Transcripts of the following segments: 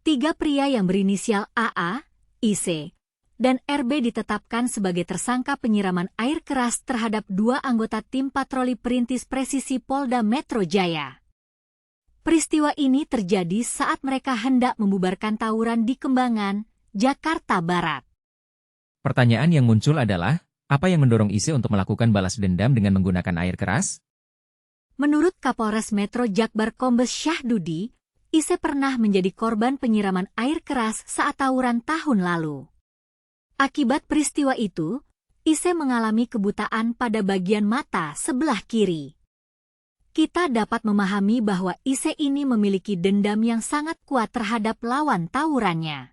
Tiga pria yang berinisial AA, IC, dan RB ditetapkan sebagai tersangka penyiraman air keras terhadap dua anggota tim patroli perintis presisi Polda Metro Jaya. Peristiwa ini terjadi saat mereka hendak membubarkan tawuran di Kembangan, Jakarta Barat. Pertanyaan yang muncul adalah, apa yang mendorong IC untuk melakukan balas dendam dengan menggunakan air keras? Menurut Kapolres Metro Jakbar Kombes Syahdudi, IC pernah menjadi korban penyiraman air keras saat tawuran tahun lalu. Akibat peristiwa itu, IC mengalami kebutaan pada bagian mata sebelah kiri. Kita dapat memahami bahwa IC ini memiliki dendam yang sangat kuat terhadap lawan tawurannya.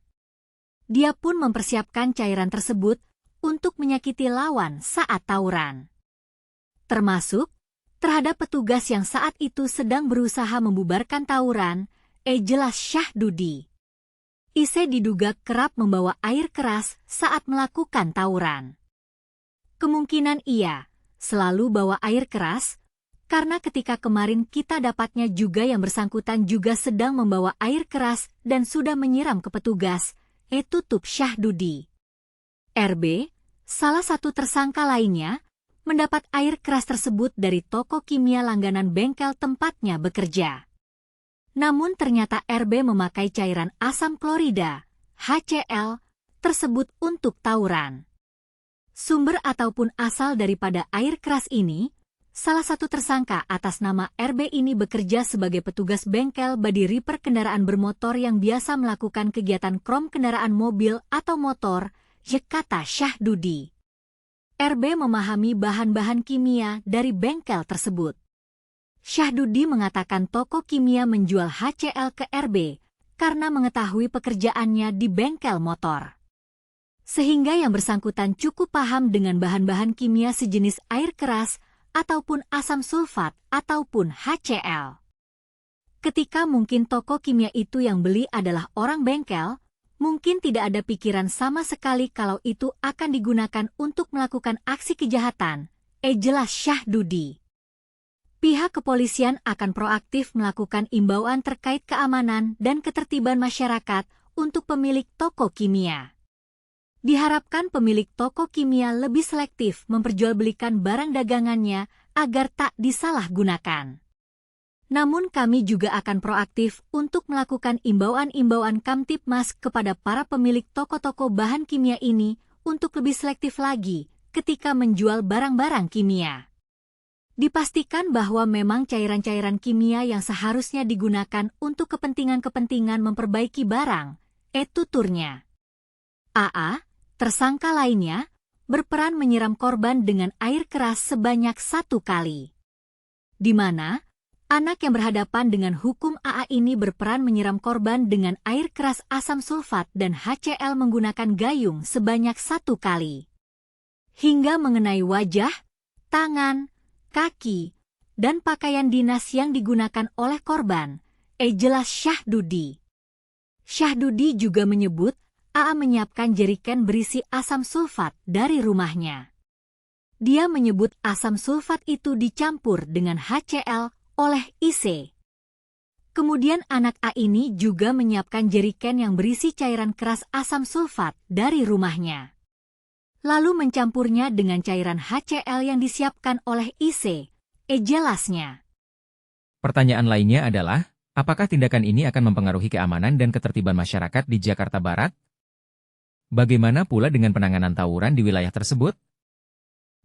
Dia pun mempersiapkan cairan tersebut untuk menyakiti lawan saat tawuran. Termasuk terhadap petugas yang saat itu sedang berusaha membubarkan tawuran, jelas Syahdudi. IC diduga kerap membawa air keras saat melakukan tawuran. Kemungkinan ia selalu bawa air keras, karena ketika kemarin kita dapatnya juga yang bersangkutan juga sedang membawa air keras dan sudah menyiram ke petugas, tutup Syahdudi. RB, salah satu tersangka lainnya, mendapat air keras tersebut dari toko kimia langganan bengkel tempatnya bekerja. Namun ternyata RB memakai cairan asam klorida, HCl, tersebut untuk tawuran. Sumber ataupun asal daripada air keras ini, salah satu tersangka atas nama RB ini bekerja sebagai petugas bengkel body repair kendaraan bermotor yang biasa melakukan kegiatan krom kendaraan mobil atau motor, kata Syahdudi. RB memahami bahan-bahan kimia dari bengkel tersebut. Syahdudi mengatakan toko kimia menjual HCl ke RB karena mengetahui pekerjaannya di bengkel motor. Sehingga yang bersangkutan cukup paham dengan bahan-bahan kimia sejenis air keras ataupun asam sulfat ataupun HCl. Ketika mungkin toko kimia itu yang beli adalah orang bengkel, mungkin tidak ada pikiran sama sekali kalau itu akan digunakan untuk melakukan aksi kejahatan, jelas Syahdudi. Pihak kepolisian akan proaktif melakukan imbauan terkait keamanan dan ketertiban masyarakat untuk pemilik toko kimia. Diharapkan pemilik toko kimia lebih selektif memperjualbelikan barang dagangannya agar tak disalahgunakan. Namun kami juga akan proaktif untuk melakukan imbauan-imbauan Kamtibmas kepada para pemilik toko-toko bahan kimia ini untuk lebih selektif lagi ketika menjual barang-barang kimia. Dipastikan bahwa memang cairan-cairan kimia yang seharusnya digunakan untuk kepentingan-kepentingan memperbaiki barang, tuturnya. AA, tersangka lainnya, berperan menyiram korban dengan air keras sebanyak 1 kali. Di mana, anak yang berhadapan dengan hukum AA ini berperan menyiram korban dengan air keras asam sulfat dan HCl menggunakan gayung sebanyak 1 kali. Hingga mengenai wajah, tangan, kaki, dan pakaian dinas yang digunakan oleh korban, jelas Syahdudi. Syahdudi juga menyebut AA menyiapkan jeriken berisi asam sulfat dari rumahnya. Dia menyebut asam sulfat itu dicampur dengan HCl oleh IC. Kemudian anak A ini juga menyiapkan jeriken yang berisi cairan keras asam sulfat dari rumahnya. Lalu mencampurnya dengan cairan HCl yang disiapkan oleh IC, jelasnya. Pertanyaan lainnya adalah, apakah tindakan ini akan mempengaruhi keamanan dan ketertiban masyarakat di Jakarta Barat? Bagaimana pula dengan penanganan tawuran di wilayah tersebut?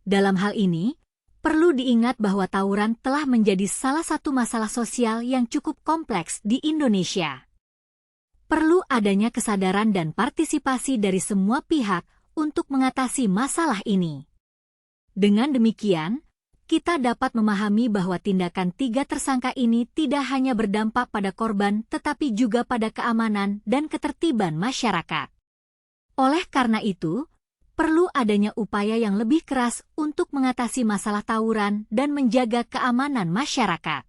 Dalam hal ini, perlu diingat bahwa tawuran telah menjadi salah satu masalah sosial yang cukup kompleks di Indonesia. Perlu adanya kesadaran dan partisipasi dari semua pihak untuk mengatasi masalah ini. Dengan demikian, kita dapat memahami bahwa tindakan 3 tersangka ini tidak hanya berdampak pada korban tetapi juga pada keamanan dan ketertiban masyarakat. Oleh karena itu, perlu adanya upaya yang lebih keras untuk mengatasi masalah tawuran dan menjaga keamanan masyarakat.